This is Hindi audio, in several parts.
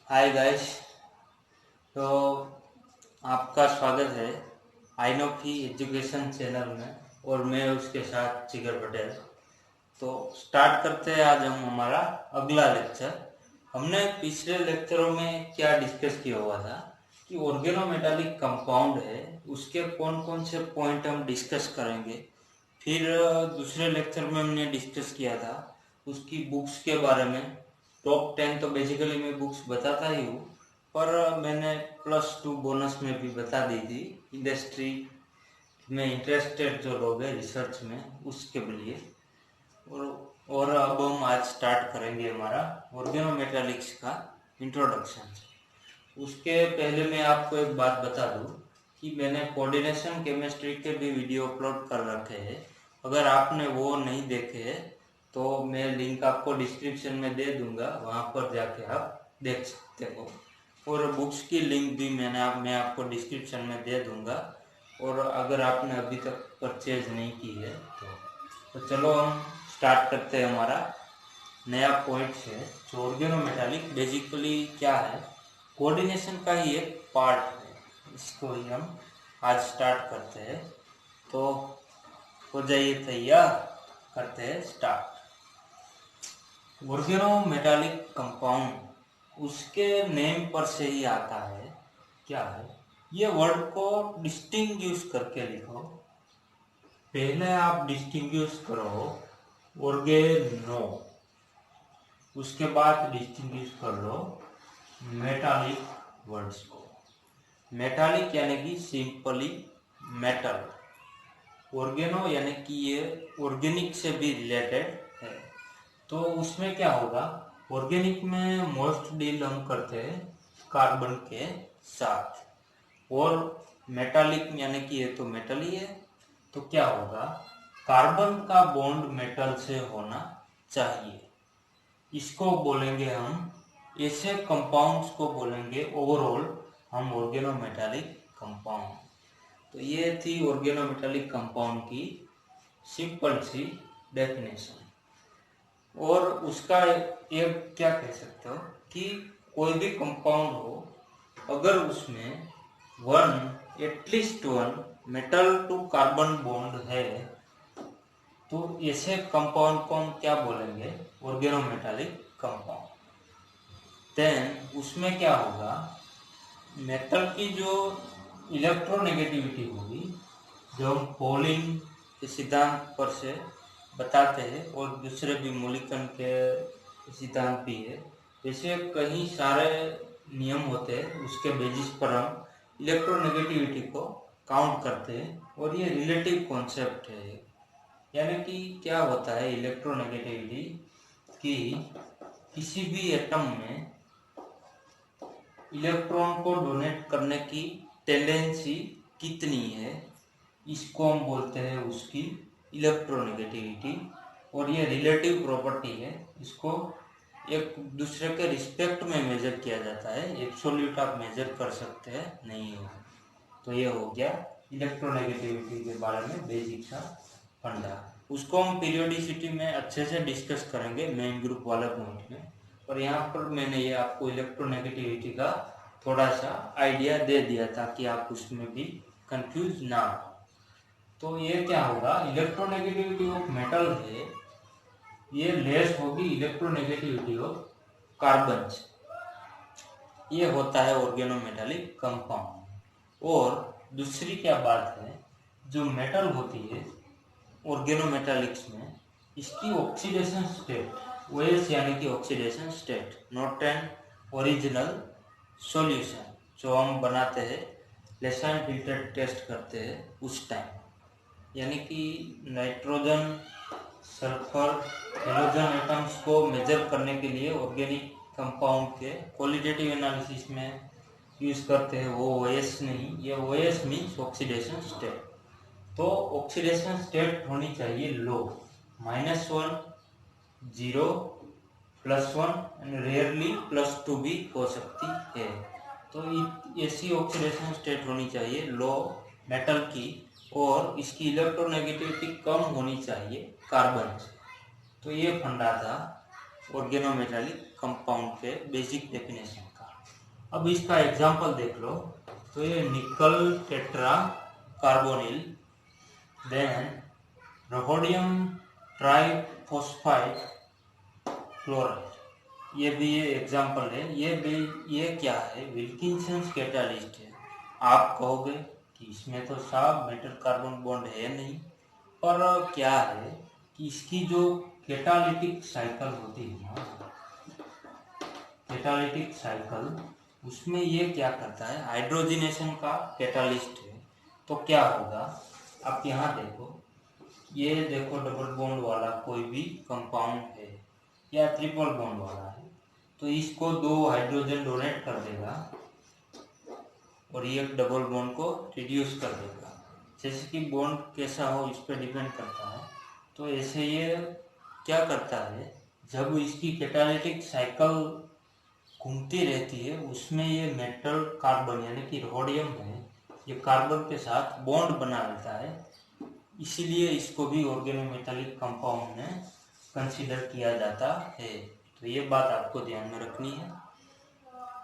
Hi guys. तो आपका स्वागत है आइनोकी एजुकेशन चैनल में और मैं उसके साथ जिगर पटेल। तो स्टार्ट करते हैं आज हम हमारा अगला लेक्चर। हमने पिछले लेक्चरों में क्या डिस्कस किया हुआ था कि ऑर्गेनोमेटालिक कंपाउंड है उसके कौन कौन से पॉइंट हम डिस्कस करेंगे। फिर दूसरे लेक्चर में हमने डिस्कस किया था उसकी बुक्स के बारे में। टॉप 10 तो बेसिकली मैं बुक्स बताता ही हूँ, पर मैंने +2 बोनस में भी बता दी थी इंडस्ट्री में इंटरेस्टेड जो लोग हैं रिसर्च में उसके लिए। और अब हम आज स्टार्ट करेंगे हमारा ऑर्गेनोमेटालिक्स का इंट्रोडक्शन। उसके पहले मैं आपको एक बात बता दूं कि मैंने कोऑर्डिनेशन केमिस्ट्री के भी वीडियो अपलोड कर रखे हैं। अगर आपने वो नहीं देखे हैं तो मैं लिंक आपको डिस्क्रिप्शन में दे दूंगा, वहाँ पर जाके आप देख सकते हो। और बुक्स की लिंक भी मैं आपको डिस्क्रिप्शन में दे दूंगा। और अगर आपने अभी तक परचेज नहीं की है तो चलो हम स्टार्ट करते हैं हमारा नया पॉइंट है। जो ऑर्गेनोमेटालिक बेसिकली क्या है, कोऑर्डिनेशन का ही एक पार्ट है। इसको ही हम आज स्टार्ट करते हैं। तो हो जाइए तैयार, करते हैं स्टार्ट। ऑर्गेनोमेटालिक कंपाउंड उसके नेम पर से ही आता है। क्या है ये वर्ड को डिस्टिंग्विश करके लिखो। पहले आप डिस्टिंग्विश करो ऑर्गेनो, उसके बाद डिस्टिंग्विश कर लो मेटालिक वर्ड्स को। मेटालिक यानी कि सिंपली मेटल, ऑर्गेनो यानी कि ये ऑर्गेनिक से भी रिलेटेड है। तो उसमें क्या होगा, ऑर्गेनिक में मोस्ट डील हम करते हैं कार्बन के साथ, और मेटालिक यानी कि ये तो मेटल ही है। तो क्या होगा, कार्बन का बॉन्ड मेटल से होना चाहिए। इसको बोलेंगे हम, ऐसे कंपाउंड्स को बोलेंगे ओवरऑल हम ऑर्गेनोमेटालिक कंपाउंड। तो ये थी ऑर्गेनोमेटालिक कंपाउंड की सिंपल सी डेफिनेशन। और उसका एक क्या कह सकते हो कि कोई भी कंपाउंड हो अगर उसमें at least one metal to carbon bond है तो ऐसे कंपाउंड को हम क्या बोलेंगे, ऑर्गेनोमेटालिक कंपाउंड। देन उसमें क्या होगा, मेटल की जो इलेक्ट्रोनेगेटिविटी होगी, जो हम पॉलिंग के सिद्धांत पर से बताते हैं और दूसरे भी मूल्यांकन के सिद्धांत भी है, वैसे कई सारे नियम होते हैं उसके बेसिस पर हम इलेक्ट्रोनेगेटिविटी को काउंट करते हैं। और ये रिलेटिव कॉन्सेप्ट है, यानी कि क्या होता है इलेक्ट्रोनेगेटिविटी कि किसी भी एटम में इलेक्ट्रॉन को डोनेट करने की टेंडेंसी कितनी है, इसको हम बोलते हैं उसकी इलेक्ट्रोनेगेटिविटी। और ये रिलेटिव प्रॉपर्टी है, इसको एक दूसरे के रिस्पेक्ट में मेजर किया जाता है, एब्सोल्यूट आप मेजर कर सकते हैं नहीं हो। तो ये हो गया इलेक्ट्रोनेगेटिविटी के बारे में बेसिक सा फंडा। उसको हम पीरियोडिसिटी में अच्छे से डिस्कस करेंगे मेन ग्रुप वाले पॉइंट में। और यहाँ पर मैंने ये आपको इलेक्ट्रोनेगेटिविटी का थोड़ा सा आइडिया दे दिया ताकि आप उसमें भी कंफ्यूज ना हो। तो ये क्या होगा, इलेक्ट्रोनेगेटिविटी ऑफ मेटल है ये लेस होगी इलेक्ट्रोनेगेटिविटी ऑफ कार्बन से। ये होता है ऑर्गेनोमेटालिक कंपाउंड। और दूसरी क्या बात है, जो मेटल होती है ऑर्गेनोमेटालिक्स में, इसकी ऑक्सीडेशन स्टेट OH यानी कि oxidation state, not an original solution. जो हम बनाते हैं लेसन फिल्टर टेस्ट करते हैं उस टाइम, यानी कि नाइट्रोजन सल्फर हेलोजन एटम्स को मेजर करने के लिए ऑर्गेनिक कंपाउंड के क्वालिटेटिव एनालिसिस में यूज करते हैं वो OH नहीं, ये OH मीन्स ऑक्सीडेशन स्टेट। तो ऑक्सीडेशन स्टेट होनी चाहिए लो, -1, 0, +1 एंड रेयरली +2 भी हो सकती है। तो ऐसी ऑक्सीडेशन स्टेट होनी चाहिए लो मेटल की, और इसकी इलेक्ट्रोनेगेटिविटी कम होनी चाहिए कार्बन से। तो ये फंडा था ऑर्गेनोमेटालिक कंपाउंड के बेसिक डेफिनेशन का। अब इसका एग्जाम्पल देख लो, तो ये निकल टेट्रा कार्बोनिल, देन रोहोडियम ट्राइफॉस्फाइड क्लोराइड, ये भी ये एग्जाम्पल है। ये क्या है, विल्किंसंस कैटालिस्ट है। आप कहोगे कि इसमें तो साफ मेटल कार्बन बॉन्ड है नहीं, पर क्या है कि इसकी जो कैटालिटिक साइकिल होती है ना, कैटालिटिक साइकिल, उसमें ये क्या करता है, हाइड्रोजनेशन का कैटालिस्ट है। तो क्या होगा, आप यहाँ देखो, ये देखो डबल बॉन्ड वाला कोई भी कंपाउंड है या ट्रिपल बॉन्ड वाला है, तो इसको 2 हाइड्रोजन डोनेट कर देगा और ये डबल बॉन्ड को रिड्यूस कर देगा। जैसे कि बॉन्ड कैसा हो इस पर डिपेंड करता है। तो ऐसे ये क्या करता है, जब इसकी कैटालिटिक साइकिल घूमती रहती है, उसमें ये मेटल कार्बन यानी कि रोडियम है, ये कार्बन के साथ बॉन्ड बना लेता है, इसीलिए इसको भी ऑर्गेनोमेटालिक कंपाउंड में कंसीडर किया जाता है। तो ये बात आपको ध्यान में रखनी है।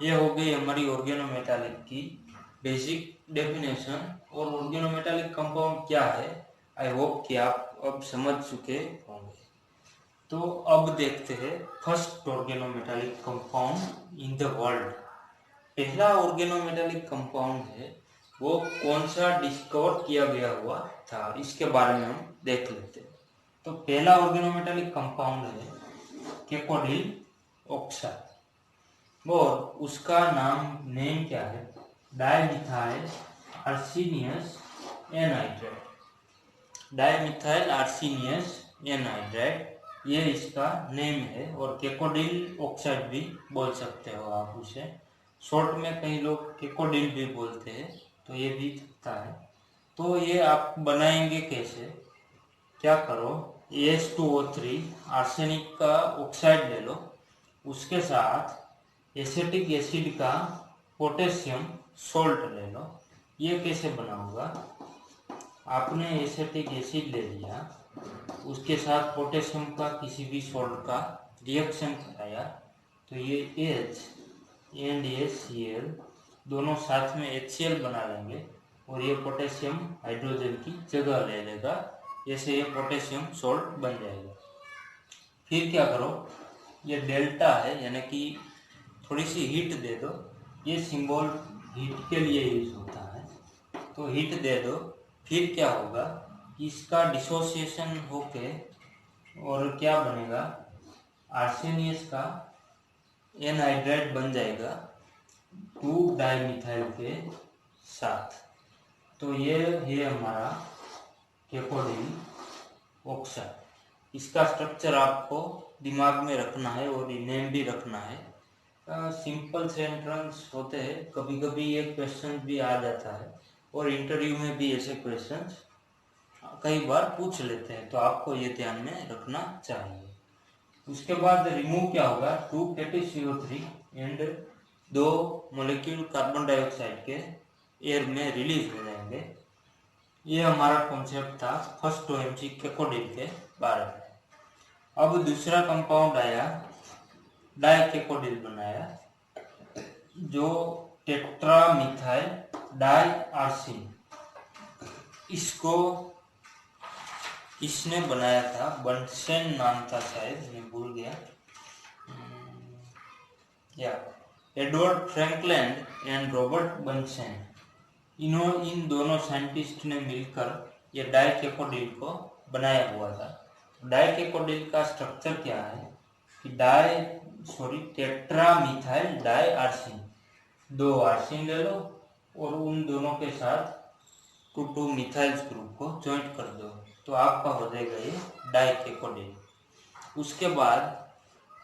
ये हो गई हमारी ऑर्गेनोमेटालिक की बेसिक डेफिनेशन। और ऑर्गेनोमेटालिक कंपाउंड क्या है, आई होप कि आप अब समझ चुके होंगे। तो अब देखते हैं first organometallic compound in the world. पहला ऑर्गेनोमेटालिक कंपाउंड है, वो कौन सा डिस्कवर किया गया हुआ था, इसके बारे में हम देख लेते हैं। तो पहला ऑर्गेनोमेटालिक कंपाउंड है केकोडिल ऑक्साइड, और उसका नेम क्या है, डाइमिथाइल आर्सेनियस एनहाइड्राइड। डाइमिथाइल आर्सेनियस एनहाइड्राइड, ये इसका नेम है। और केकोडिल ऑक्साइड भी बोल सकते हो आप उसे, शॉर्ट में कई लोग केकोडिल भी बोलते हैं, तो ये भी सकता है। तो ये आप बनाएंगे कैसे, क्या करो, H2O3 आर्सेनिक का ऑक्साइड ले लो, उसके साथ एसिटिक एसिड का पोटेशियम सोल्ट ले लो। ये कैसे बनाऊंगा, आपने एसिटिक एसिड ले लिया, उसके साथ पोटेशियम का किसी भी सोल्ट का रिएक्शन कराया, तो ये H एंड HCl दोनों साथ में HCl बना लेंगे और ये पोटेशियम हाइड्रोजन की जगह ले लेगा, जैसे ये पोटेशियम सोल्ट बन जाएगा। फिर क्या करो, ये डेल्टा है यानी कि थोड़ी सी हीट दे दो, ये सिंबल हीट के लिए यूज होता है, तो हीट दे दो। फिर क्या होगा, इसका डिसोसिएशन होके और क्या बनेगा, आर्सेनियस का एनहाइड्राइड बन जाएगा 2 डाइमिथाइल के साथ। तो ये है हमारा केकोडिल ऑक्साइड। इसका स्ट्रक्चर आपको दिमाग में रखना है और नेम भी रखना है। सिंपल सेंटेंस होते हैं, कभी कभी ये क्वेश्चन भी आ जाता है और इंटरव्यू में भी ऐसे क्वेश्चंस कई बार पूछ लेते हैं, तो आपको ये ध्यान में रखना चाहिए। उसके बाद रिमूव क्या होगा, 2 KTCO3 and 2 molecule carbon dioxide के एयर में रिलीज हो जाएंगे। ये हमारा कॉन्सेप्ट था फर्स्ट OMG केकोडिल के बारे में। अब दूसरा कंपाउंड आया, डाइकेकोडिल बनाया, जो टेट्रामिथाइल डाइआर्सिन, इसको इसने बनाया था, बंसेन नाम था शायद, मैं भूल गया, या एडवर्ड फ्रैंकलैंड एंड रॉबर्ट बंसेन, इन दोनों साइंटिस्ट ने मिलकर ये डाइकेकोडिल को बनाया हुआ था। डाइकेकोडिल का स्ट्रक्चर क्या है कि टेट्रामिथाइल डाइआर्सिन, 2 आर्सिन ले लो और उन दोनों के साथ 2 मिथाइल्स ग्रुप को ज्वाइंट कर दो, तो आपका हो जाएगा ये डाइकेकोडिल। उसके बाद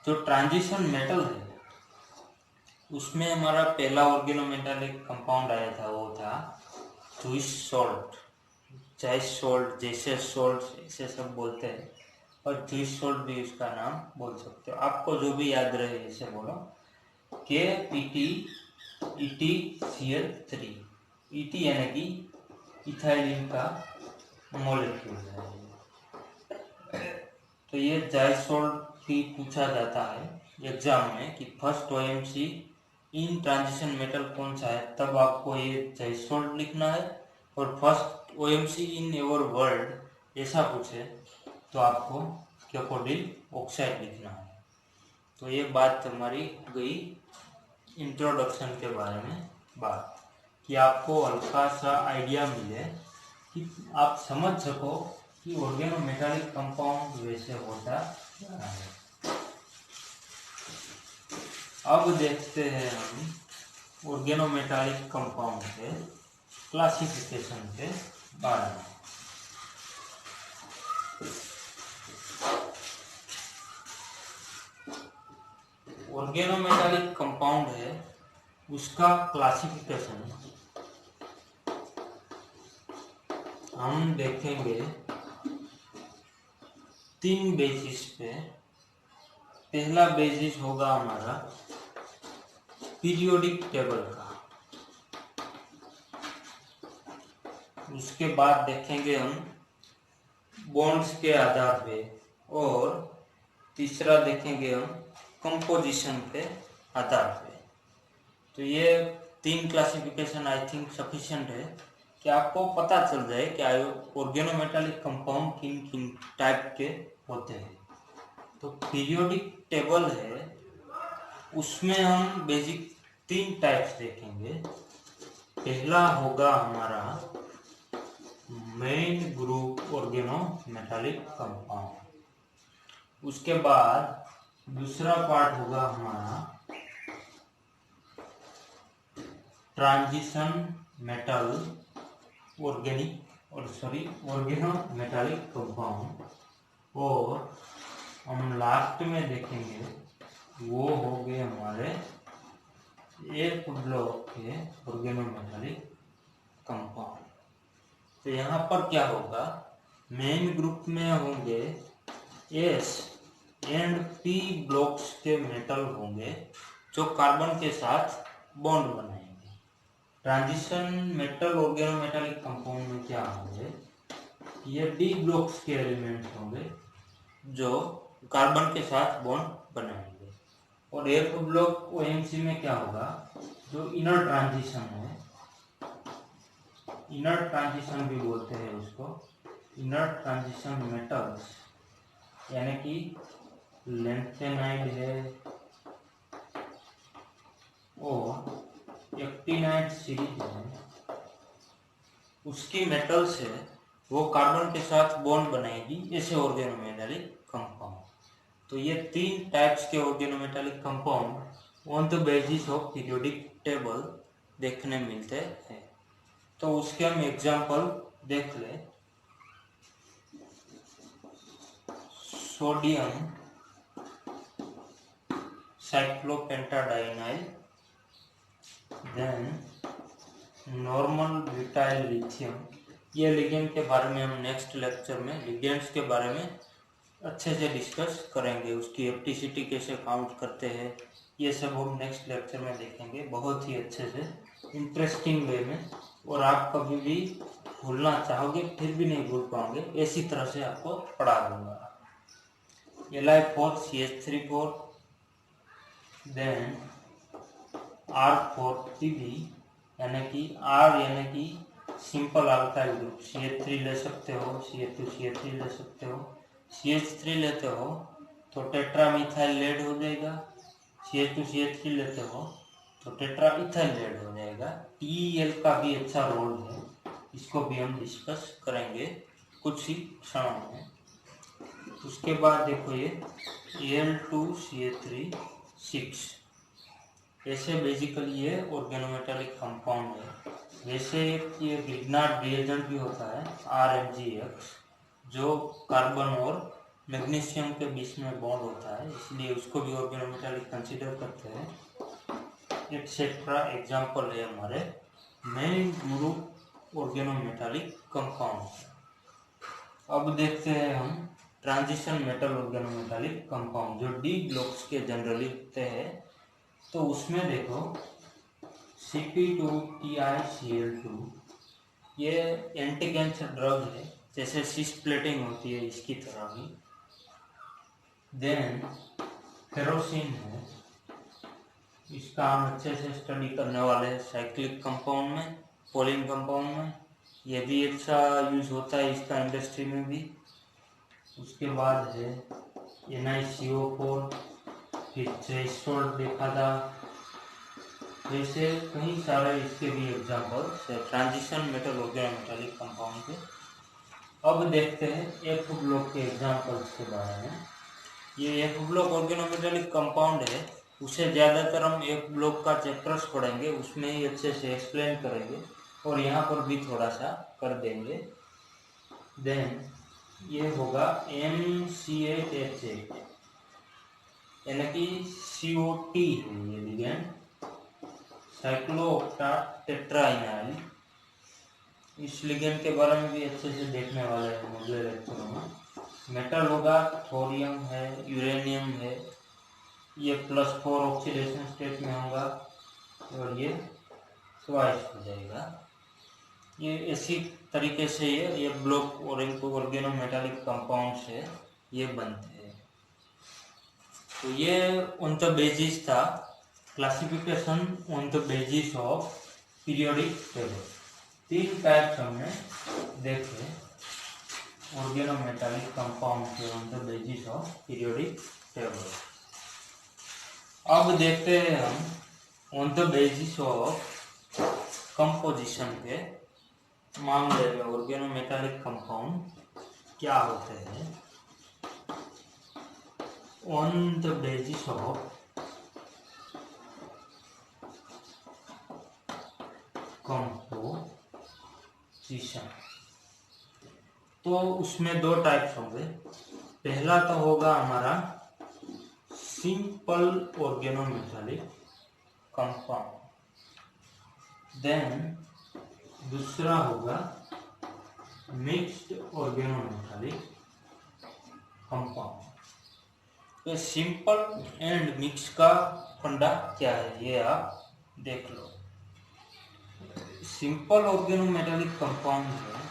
जो ट्रांजिशन मेटल है, उसमें हमारा पहला ऑर्गेनोमेटालिक कंपाउंड आया था, वो था ज्यूइस सॉल्ट, जाइस सॉल्ट, जैसे सॉल्ट ऐसे सब बोलते हैं, और ज्यूइस सॉल्ट भी उसका नाम बोल सकते हो। आपको जो भी याद रहे ऐसे बोलो, KPTETCl3, ET यानी कि इथाइलिन का मॉलिक्यूल है। तो ये जाइस सॉल्ट भी पूछा जाता है एग्जाम में कि फर्स्ट OMG इन ट्रांजिशन मेटल कौन सा है, तब आपको ये थ्रेशोल्ड लिखना है। और first OMC in your world ऐसा पूछे तो आपको कैथोडिल ऑक्साइड लिखना है। तो ये बात हमारी गई इंट्रोडक्शन के बारे में बात, कि आपको हल्का सा आइडिया मिले, कि आप समझ सको कि ऑर्गेनोमेटालिक कंपाउंड वैसे होता क्या है। अब देखते हैं हम ऑर्गेनोमेटालिक कंपाउंड के क्लासिफिकेशन के बारे में। ऑर्गेनोमेटालिक कंपाउंड है, उसका क्लासिफिकेशन हम देखेंगे 3 बेसिस पे। पहला बेसिस होगा हमारा पीरियोडिक टेबल का, उसके बाद देखेंगे हम बॉन्ड्स के आधार पे, और तीसरा देखेंगे हम कंपोजिशन के आधार पे। तो ये 3 क्लासिफिकेशन आई थिंक सफिशिएंट है कि आपको पता चल जाए कि ऑर्गेनोमेटालिक कंपाउंड किन किन टाइप के होते हैं। तो पीरियोडिक टेबल है, उसमें हम बेसिक 3 टाइप्स देखेंगे। पहला होगा हमारा मेन ग्रुप ऑर्गेनोमेटालिक कंपाउंड, उसके बाद दूसरा पार्ट होगा हमारा ट्रांजिशन मेटल ऑर्गेनोमेटालिक कंपाउंड, और हम लास्ट में देखेंगे वो हो गए हमारे एक ब्लॉक के ऑर्गेनोमेटालिक कंपाउंड। तो यहाँ पर क्या होगा, मेन ग्रुप में होंगे एस एंड पी ब्लॉक्स के मेटल होंगे जो कार्बन के साथ बॉन्ड बनाएंगे। ट्रांजिशन मेटल ऑर्गेनोमेटालिक कंपाउंड में क्या होंगे, ये डी ब्लॉक्स के एलिमेंट होंगे जो कार्बन के साथ बॉन्ड बनाएंगे। और एफ ब्लॉक ओएमसी में क्या होगा, जो इनर ट्रांजिशन है, इनर ट्रांजिशन भी बोलते हैं उसको, इनर ट्रांजिशन मेटल्स, यानी कि लैंथेनाइड है और एक्टिनाइड सीरीज है, उसकी मेटल्स है वो कार्बन के साथ बॉन्ड बनाएगी, ऐसे ऑर्गेनोमेटालिक कंपाउंड। तो ये 3 टाइप्स के organometallic compound on the basis of periodic table देखने मिलते हैं। तो उसके हम एग्जांपल देख ले। Sodium cyclopentadienyl, then normal butyl lithium. ये लिगेंड के बारे में हम नेक्स्ट लेक्चर में लिगेंड्स के बारे में अच्छे से डिस्कस करेंगे, उसकी एप्टिसिटी कैसे काउंट करते हैं, ये सब हम नेक्स्ट लेक्चर में देखेंगे बहुत ही अच्छे से, इंटरेस्टिंग वे में। और आप कभी भी भूलना चाहोगे फिर भी नहीं भूल पाओगे, ऐसी तरह से आपको पढ़ा दूंगा। Li4CH3 4, देन R4Pb, यानी कि R यानी कि सिंपल अल्काइल ग्रुप, CH3 ले सकते हो, CH2CH3 ले सकते हो। CH3 लेते हो तो टेट्रामिथाइल लेड हो जाएगा, CH2CH3 लेते हो तो टेट्राइथाइल लेड हो जाएगा। TeL का भी अच्छा रोल है, इसको भी हम डिस्कस करेंगे कुछ ही क्षणों में। उसके बाद देखो ये Al2CH3 6, ऐसे बेसिकली ये ऑर्गेनोमेटालिक कंपाउंड है। वैसे ये ग्रिग्नार्ड रिएजेंट भी होता है RMgX, जो कार्बन और मैग्नीशियम के बीच में बॉन्ड होता है, इसलिए उसको भी ऑर्गेनोमेटालिक कंसीडर करते हैं, एक्सेट्रा। एग्जांपल है हमारे मेन ग्रुप ऑर्गेनोमेटालिक कंपाउंड। अब देखते हैं हम ट्रांजिशन मेटल ऑर्गेनोमेटालिक कंपाउंड जो डी ब्लॉक्स के जनरली होते हैं। तो उसमें देखो Sp2TiCl2, ये एंटी कैंसर ड्रग है, जैसे सिस प्लेटिंग होती है इसकी तरह ही। देन फेरोसिन है, इसका हम अच्छे से स्टडी करने वाले हैं साइक्लिक कंपाउंड में, पॉलिन कंपाउंड में। ये भी अच्छा यूज होता है इसका इंडस्ट्री में भी। उसके बाद है NiCO4, फिर थ्रेशोल्ड देखा था। जैसे कई सारे इसके भी एग्जांपल्स है ट्रांजिशन मेटल ऑर्गेनोमेटालिक कंपाउंड के। अब देखते हैं एफ ब्लॉक के एग्जांपल्स के बारे में। ये एफ ब्लॉक ऑर्गेनोमेटालिक कंपाउंड है, उसे ज़्यादातर हम एफ ब्लॉक का चैप्टर्स पढ़ेंगे, उसमें ही अच्छे से एक्सप्लेन करेंगे और यहाँ पर भी थोड़ा सा कर देंगे। देन ये होगा MCH8, यानी कि COT है ये लिगेंड, साइक्लोऑक्टा टेट्राइनाइल। इस लिगेंड के बारे में भी अच्छे से देखने वाले हैं अगले लेक्चरों में। मेटल होगा थोरियम है, यूरेनियम है, ये +4 ऑक्सीडेशन स्टेट में होगा और ये ट्वाइस हो जाएगा। ये इसी तरीके से ये ब्लॉक और ऑर्गेनोमेटालिक कंपाउंड से ये बनते हैं। तो ये ऑन द बेसिस था classification on the basis of periodic table. 3 types हमने देखे ऑर्गेनोमेटालिक कंपाउंड के on the basis of periodic table. अब देखते हैं हम on the basis of composition के मामले में ऑर्गेनोमेटालिक कंपाउंड क्या होते हैं। On the basis of composition, तो उसमें 2 टाइप्स होंगे। पहला तो होगा हमारा सिंपल ऑर्गेनोमेटालिक कंपाउंड, देन दूसरा होगा मिक्स्ड ऑर्गेनोमेटालिक कंपाउंड। तो सिंपल एंड मिक्स का फंडा क्या है ये आप देख लो। सिंपल ऑर्गेनोमेटालिक कंपाउंड है,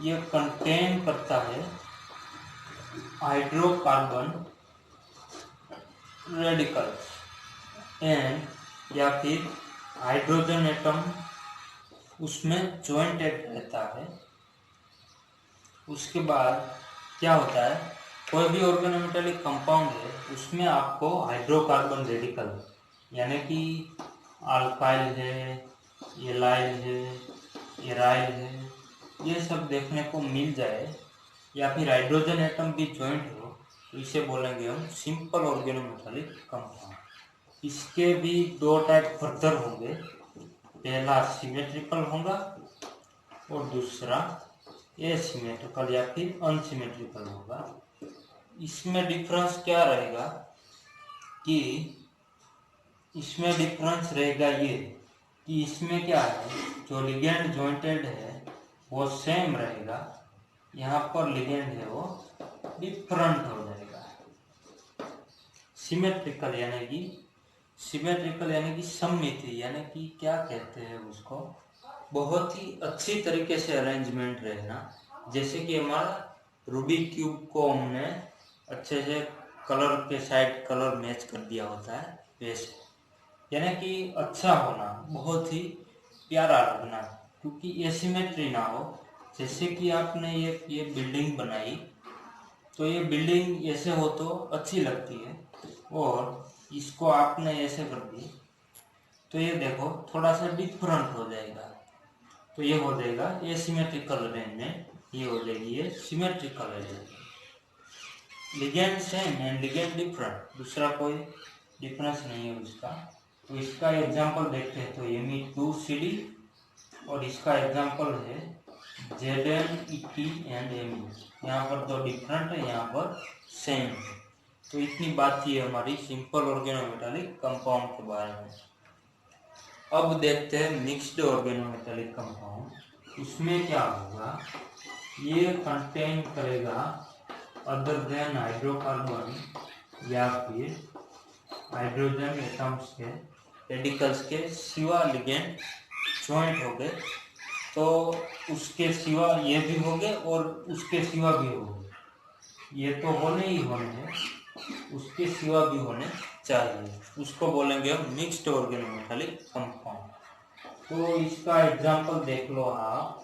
ये कंटेन करता है हाइड्रोकार्बन रेडिकल्स एंड या फिर हाइड्रोजन एटम उसमें ज्वाइंटेड रहता है। उसके बाद क्या होता है, कोई भी ऑर्गेनोमेटालिक कंपाउंड है उसमें आपको हाइड्रोकार्बन रेडिकल यानी कि अल्काइल है, एलाइल है, एराइल है, ये सब देखने को मिल जाए या फिर हाइड्रोजन एटम भी ज्वाइंट हो, तो इसे बोलेंगे हम सिंपल ऑर्गेनोमेटालिक कंपाउंड। इसके भी 2 टाइप फर्दर होंगे, पहला सिमेट्रिकल होगा और दूसरा एसिमेट्रिकल या फिर अनसिमेट्रिकल होगा। इसमें डिफरेंस क्या रहेगा कि इसमें डिफरेंस रहेगा ये कि इसमें क्या है, जो लिगेंड जॉइंटेड है वो सेम रहेगा, यहाँ पर लिगेंड है वो डिफरेंट हो जाएगा। सिमेट्रिकल यानी कि सममिति, यानी कि क्या कहते हैं उसको, बहुत ही अच्छी तरीके से अरेंजमेंट रहना। जैसे कि हमारा रूबिक क्यूब को हमने अच्छे से कलर के साइड कलर मैच कर दिया होता है, वैसे यानी कि अच्छा होना, बहुत ही प्यारा लगना, क्योंकि एसिमेट्री ना हो। जैसे कि आपने ये बिल्डिंग बनाई, तो ये बिल्डिंग ऐसे हो तो अच्छी लगती है, और इसको आपने ऐसे कर दी तो ये देखो थोड़ा सा डिफरेंट हो जाएगा, तो ये हो जाएगा एसिमेट्रिकल अरेंजमेंट, ये हो जाएगी ये symmetrical arrangement. Ligand same and ligand different, दूसरा कोई डिफरेंस नहीं है उसका। तो इसका एग्जांपल देखते हैं, तो Me2CD और इसका एग्जांपल है ZnEt एंड Me। यहाँ पर 2 डिफरेंट है, यहाँ पर सेम है। तो इतनी बात थी हमारी सिंपल ऑर्गेनोमेटालिक कंपाउंड के बारे में। अब देखते हैं मिक्स्ड ऑर्गेनोमेटालिक कंपाउंड। उसमें क्या होगा, ये कंटेन करेगा अदर देन हाइड्रोकार्बन या फिर हाइड्रोजन एटम्स के रेडिकल्स के सिवा लिगेंड ज्वाइंट हो गए, तो उसके सिवा ये भी हो गए और उसके सिवा भी हो गए, ये तो होने ही होने हैं, उसके सिवा भी होने चाहिए, उसको बोलेंगे हम मिक्स्ड ऑर्गेनोमेटालिक कंपाउंड। तो इसका एग्जांपल देख लो आप,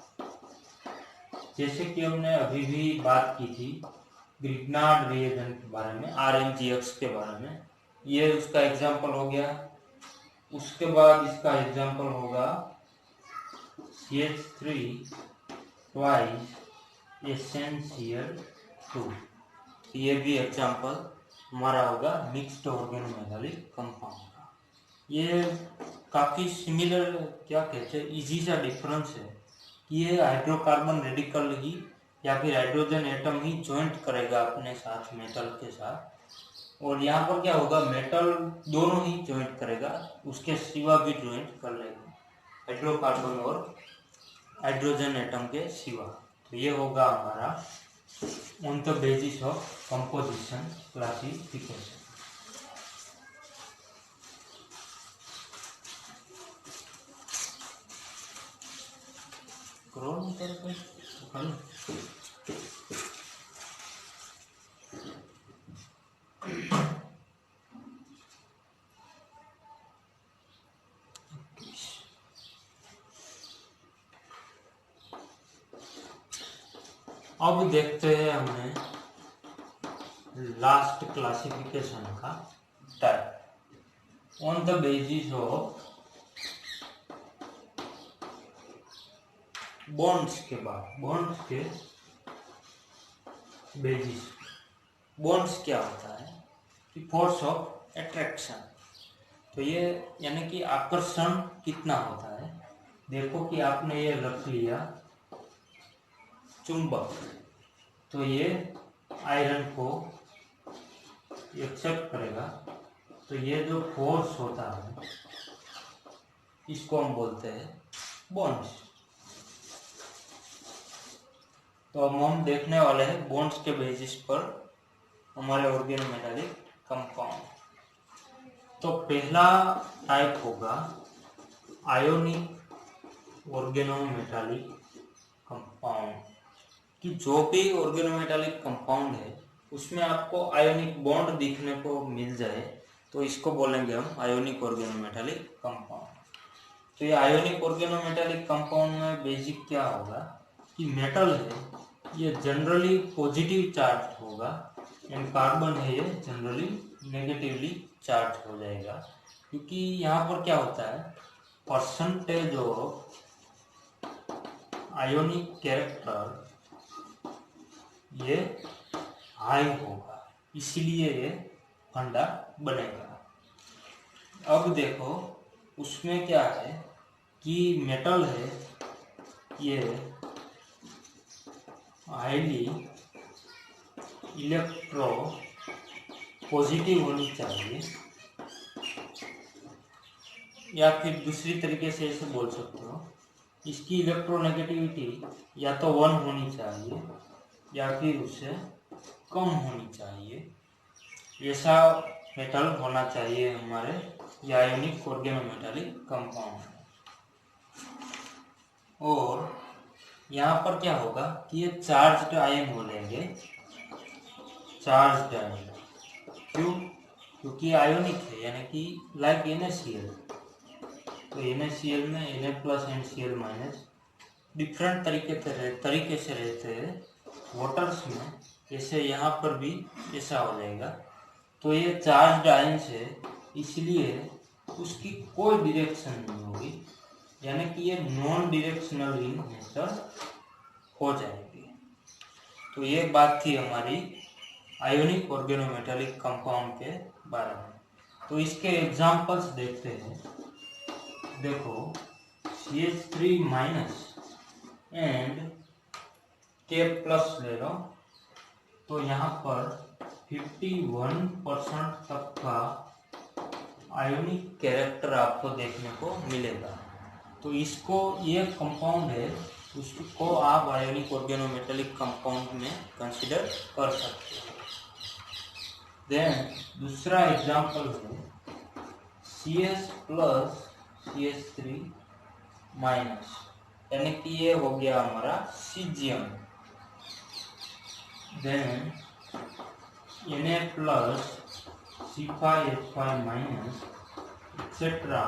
जैसे कि हमने अभी भी बात की थी ग्रिग्नार्ड रिएजेंट के बारे में, RMGX के बारे में, ये उसका एग्जांपल हो गया। उसके बाद इसका एग्जांपल होगा CH3 twice SnCl2, ये भी एग्जांपल हमारा होगा मिक्स्ड ऑर्गेनोमेटालिक कंपाउंड का। ये काफ़ी सिमिलर, क्या कहते हैं, इजी सा डिफरेंस है कि ये हाइड्रोकार्बन रेडिकल ही या फिर हाइड्रोजन एटम ही ज्वाइंट करेगा अपने साथ मेटल के साथ, और यहाँ पर क्या होगा, मेटल दोनों ही ज्वाइंट करेगा, उसके सिवा भी ज्वाइंट कर लेगा हाइड्रोकार्बन और हाइड्रोजन एटम के सिवा। तो ये होगा हमारा on the basis of composition classification. अब देखते हैं हमने लास्ट क्लासिफिकेशन का type on the basis of bonds के बाद, बॉन्ड्स के बेसिस। बॉन्ड्स क्या होता है कि फोर्स ऑफ अट्रैक्शन, तो ये यानी कि आकर्षण कितना होता है। देखो कि आपने ये रख लिया चुंबक, तो ये आयरन को एक्सेप्ट करेगा, तो ये जो फोर्स होता है इसको हम बोलते हैं बॉन्ड्स। तो अब हम देखने वाले हैं बॉन्ड्स के बेसिस पर हमारे ऑर्गेनोमेटालिक कंपाउंड। तो पहला टाइप होगा आयोनिक ऑर्गेनोमेटालिक कंपाउंड, कि जो भी ऑर्गेनोमेटालिक कंपाउंड है उसमें आपको आयोनिक बॉन्ड दिखने को मिल जाए तो इसको बोलेंगे हम आयोनिक ऑर्गेनोमेटालिक कंपाउंड। तो ये आयोनिक ऑर्गेनोमेटालिक कंपाउंड में बेसिक क्या होगा कि मेटल है ये जनरली पॉजिटिव चार्ज होगा एंड कार्बन है ये जनरली नेगेटिवली चार्ज हो जाएगा, क्योंकि यहाँ पर क्या होता है, परसेंटेज ऑफ आयोनिक कैरेक्टर ये हाई होगा, इसलिए ये फंडा बनेगा। अब देखो उसमें क्या है कि मेटल है ये हाईली इलेक्ट्रो पॉजिटिव होनी चाहिए, या फिर दूसरी तरीके से ऐसे बोल सकते हो, इसकी इलेक्ट्रोनेगेटिविटी या तो 1 होनी चाहिए या फिर उससे कम होनी चाहिए, ऐसा मेटल होना चाहिए हमारे आयोनिक ऑर्गेनोमेटालिक कंपाउंड। और यहाँ पर क्या होगा कि ये चार्ज्ड आयन बोलेंगे, चार्ज्ड आयन। क्यों? क्योंकि आयोनिक है, यानी कि लाइक NaCl, तो NaCl में Na+ एंड Cl- डिफरेंट तरीके से रहते हैं वाटर्स में, जैसे यहाँ पर भी ऐसा हो जाएगा। तो ये चार्ज्ड आयंस है, इसलिए उसकी कोई डायरेक्शन नहीं होगी, यानी कि ये नॉन डायरेक्शनल इन नेचर हो जाएगी। तो ये बात थी हमारी आयोनिक ऑर्गेनोमेटालिक कंपाउंड के बारे में। तो इसके एग्जांपल्स देखते हैं। देखो CH3- एंड K+ ले लो, तो यहाँ पर 51% तक का आयोनिक कैरेक्टर आपको देखने को मिलेगा। तो इसको, ये कंपाउंड है, उसको आप आयोनिक ऑर्गेनोमेटालिक कंपाउंड में कंसिडर कर सकते हो। देन दूसरा एग्जांपल है CH+ CH3-, यानी कि ये हो गया हमारा caesium. Then Na+ C5H5 minus etcetera.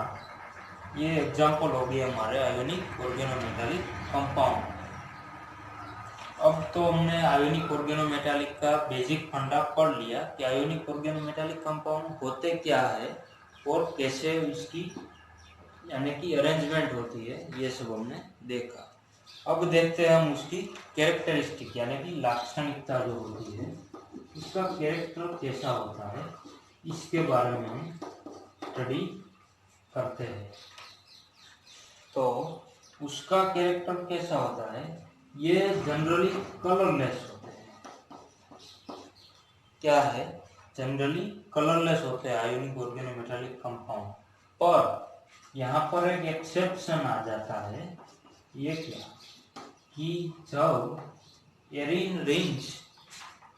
ये एग्जाम्पल हो गया हमारे आयोनिक ऑर्गेनोमेटालिक कंपाउंड। अब तो हमने आयोनिक ऑर्गेनोमेटालिक का बेसिक फंडा पढ़ लिया कि आयोनिक ऑर्गेनोमेटालिक कंपाउंड होते क्या है और कैसे उसकी यानी कि अरेंजमेंट होती है, ये सब हमने देखा। अब देखते हैं हम उसकी कैरेक्टरिस्टिक यानी कि लाक्षणिकता जो होती है, उसका कैरेक्टर कैसा होता है, इसके बारे में हम स्टडी करते हैं। तो उसका कैरेक्टर कैसा होता है, ये जनरली कलरलेस होते हैं। क्या है, जनरली कलरलेस होते हैं आयोनिक ऑर्गेनोमेटालिक कंपाउंड। पर यहाँ पर एक एक्सेप्शन आ जाता है। ये क्या कि जब एरिन रिंग्स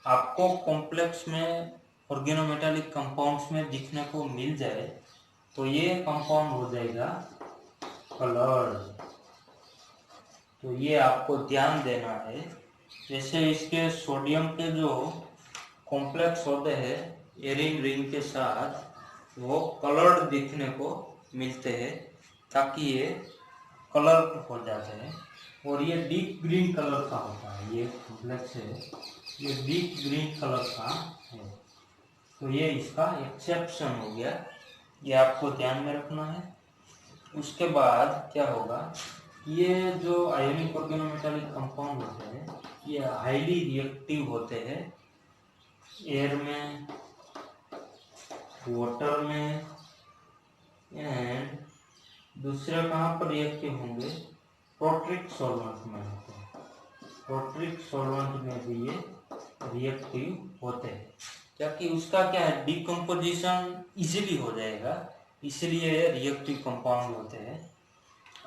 आपको कॉम्प्लेक्स में ऑर्गेनोमेटालिक कंपाउंड्स में दिखने को मिल जाए तो ये कंपाउंड हो जाएगा कलर्ड। तो ये आपको ध्यान देना है। जैसे इसके सोडियम के जो कॉम्प्लेक्स होते हैं एरिन रिंग के साथ, वो कलर्ड दिखने को मिलते हैं ताकि ये कलर हो जाते हैं। और ये डीप ग्रीन कलर का होता है, ये कॉम्प्लेक्स है, ये डीप ग्रीन कलर का है। तो ये इसका एक्सेप्शन हो गया, ये आपको ध्यान में रखना है। उसके बाद क्या होगा, ये जो आयोनिक ऑर्गेनोमेटालिक कंपाउंड होते हैं ये हाईली रिएक्टिव होते हैं एयर में, वाटर में, एंड दूसरा कहाँ पर रिएक्टिव होंगे, प्रोट्रिक सॉल्वेंट में होते हैं। प्रोट्रिक सॉल्वेंट में भी ये रिएक्टिव होते हैं, क्योंकि उसका क्या है, डिकम्पोजिशन इजीली हो जाएगा, इसलिए रिएक्टिव कंपाउंड होते हैं।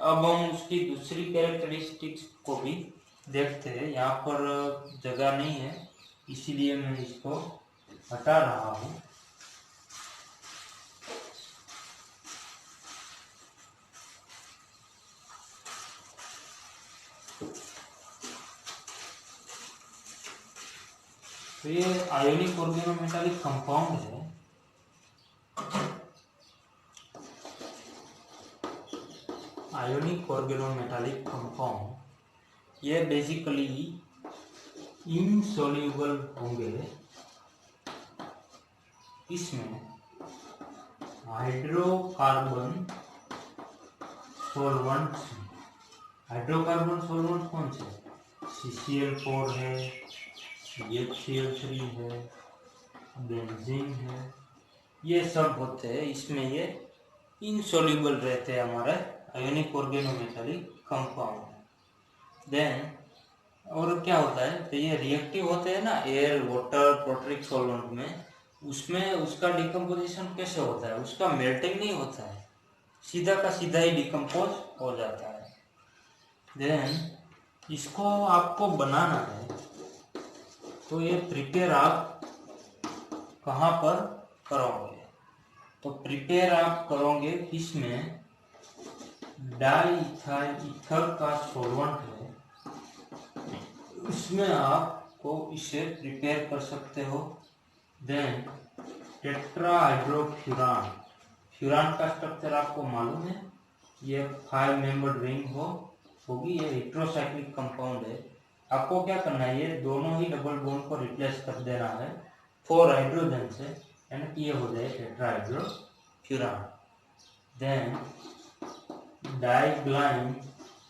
अब हम उसकी दूसरी कैरेक्टरिस्टिक्स को भी देखते हैं। यहाँ पर जगह नहीं है इसीलिए मैं इसको हटा रहा हूँ। तो ये आयोनिक ऑर्गेनोमेटालिक कंपाउंड है। आयोनिक ऑर्गेनोमेटालिक कंपाउंड ये बेसिकली इनसॉल्युबल होंगे। इसमें हाइड्रोकार्बन सॉल्वेंट्स, हाइड्रोकार्बन सॉल्वेंट कौन से, CCl4 है, HCl3 है, बेंजीन है, ये सब होते हैं। इसमें ये इनसॉल्युबल रहते हैं हमारे आयोनिक ऑर्गेनोमेटालिक कंपाउंड। देन और क्या होता है, तो ये रिएक्टिव होते हैं ना एयर, वाटर, प्रोट्रिक सॉल्वेंट में, उसमें उसका डिकम्पोजिशन कैसे होता है, उसका मेल्टिंग नहीं होता है, सीधा का सीधा ही डिकम्पोज हो जाता है। देन इसको आपको बनाना है तो ये प्रिपेयर आप कहाँ पर करोगे, तो प्रिपेयर आप करोगे इसमें डाईइथाइल ईथर का सॉल्वेंट है, उसमें आपको इसे प्रिपेयर कर सकते हो। देन टेट्राहाइड्रोफ्यूरान, फ्यूरान का स्ट्रक्चर आपको मालूम है, ये 5 मेंबर्ड रिंग होगी, ये हेटेरोसाइक्लिक कंपाउंड है। आपको क्या करना है, ये दोनों ही डबल बॉन्ड को रिप्लेस कर देना है 4 हाइड्रोजन से, यानी कि ये हो जाए टेट्राहाइड्रोफ्यूरान। देन डाइग्लाइन,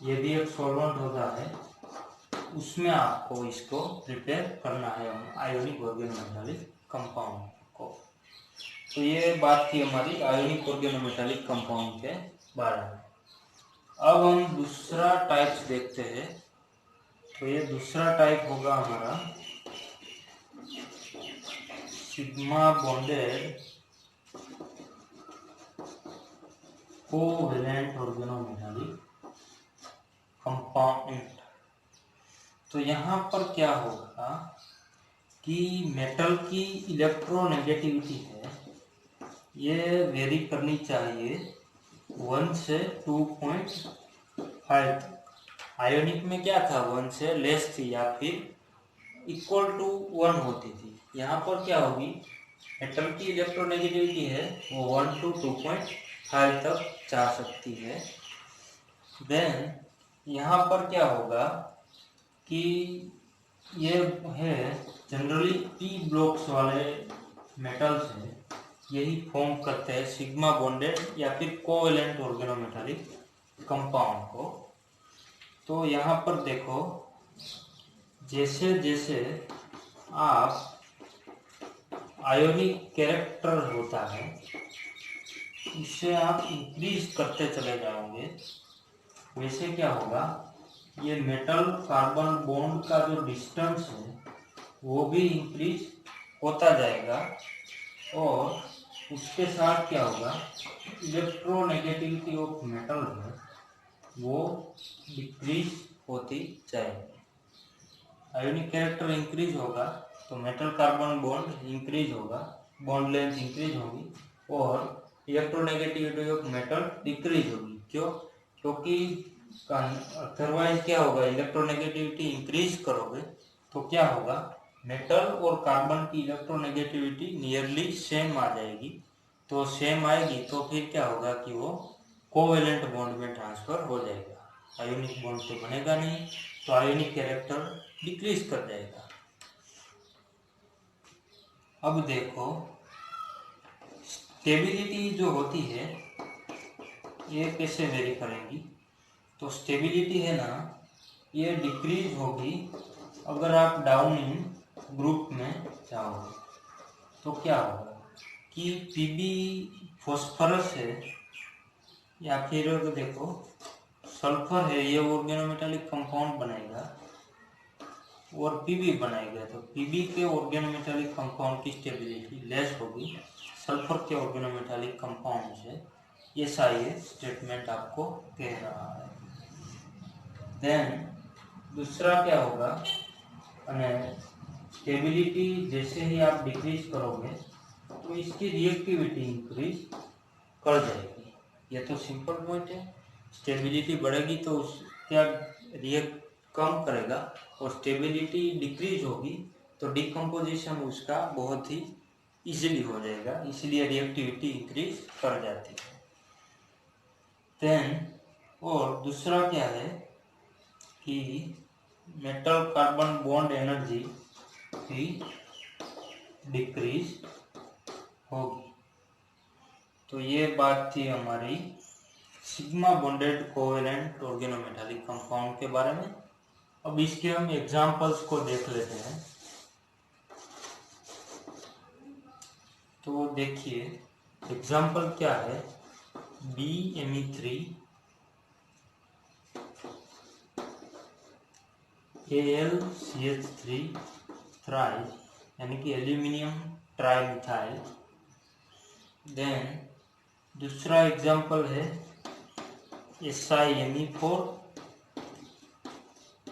ये भी एक सॉल्वेंट होता है, उसमें आपको इसको प्रिपेयर करना है आयोनिक ऑर्गेनोमेटालिक कंपाउंड को। तो ये बात थी हमारी आयोनिक ऑर्गेनोमेटालिक कंपाउंड के बारे में। अब हम दूसरा टाइप्स देखते हैं। तो ये दूसरा टाइप होगा हमारा sigma bonded covalent organometallic compound. तो यहाँ पर क्या होगा कि मेटल की इलेक्ट्रोनेगेटिविटी है, ये वेरी करनी चाहिए 1 से 2.5 तक। आयोनिक में क्या था, 1 से लेस थी या फिर इक्वल टू 1 होती थी। यहाँ पर क्या होगी मेटल की इलेक्ट्रोनेगेटिविटी है वो 1 to 2.5 तक जा सकती है। देन यहाँ पर क्या होगा कि ये है जनरली पी ब्लॉक्स वाले मेटल्स हैं, यही फॉर्म करते हैं सिग्मा बॉन्डेड या फिर कोवेलेंट ऑर्गेनोमेटालिक कंपाउंड को। तो यहाँ पर देखो, जैसे जैसे आप आयोनिक कैरेक्टर होता है इससे आप इंक्रीज करते चले जाओगे, वैसे क्या होगा, ये मेटल कार्बन बॉन्ड का जो डिस्टेंस है वो भी इंक्रीज होता जाएगा और उसके साथ क्या होगा, इलेक्ट्रोनेगेटिविटी ऑफ मेटल है वो डिक्रीज होती जाएगी। आयोनिक कैरेक्टर इंक्रीज होगा तो मेटल कार्बन बॉन्ड इंक्रीज होगा, बॉन्ड लेंथ इंक्रीज होगी और इलेक्ट्रोनेगेटिविटी ऑफ मेटल डिक्रीज होगी। क्यों? क्योंकि अदरवाइज क्या होगा, इलेक्ट्रोनेगेटिविटी इंक्रीज करोगे तो क्या होगा, मेटल और कार्बन की इलेक्ट्रोनेगेटिविटी नियरली सेम आ जाएगी। तो सेम आएगी तो फिर क्या होगा कि वो कोवेलेंट बॉन्ड में ट्रांसफर हो जाएगा, आयोनिक बॉन्ड तो बनेगा नहीं, तो आयोनिक कैरेक्टर डिक्रीज कर जाएगा। अब देखो स्टेबिलिटी जो होती है ये कैसे वेरी करेंगी, तो स्टेबिलिटी है ना ये डिक्रीज होगी अगर आप डाउन इन ग्रुप में जाओगे। तो क्या होगा कि पीबी फॉस्फरस है या फिर देखो सल्फर है, ये ऑर्गेनोमेटालिक कंपाउंड बनाएगा और पीबी बनाएगा, तो पीबी के ऑर्गेनोमेटालिक कंपाउंड की स्टेबिलिटी लेस होगी सल्फर के ऑर्गेनोमेटालिक कंपाउंड से, ऐसा ये स्टेटमेंट आपको कह रहा है। देन दूसरा क्या होगा, स्टेबिलिटी जैसे ही आप डिक्रीज करोगे तो इसकी रिएक्टिविटी इंक्रीज कर जाएगी। ये तो सिंपल पॉइंट है, स्टेबिलिटी बढ़ेगी तो क्या रिएक्ट कम करेगा और स्टेबिलिटी डिक्रीज होगी तो डिकम्पोजिशन उसका बहुत ही इजीली हो जाएगा, इसलिए रिएक्टिविटी इंक्रीज कर जाती है। देन और दूसरा क्या है कि मेटल कार्बन बॉन्ड एनर्जी भी डिक्रीज होगी। तो ये बात थी हमारी sigma bonded covalent organometallic compound के बारे में। अब इसके हम एग्जांपल्स को देख लेते हैं। तो देखिए एग्जांपल क्या है, BMe3 AlCH3 थ्राइस यानी कि एल्यूमिनियम ट्राइमिथाइल। देन दूसरा एग्जांपल है SiMe4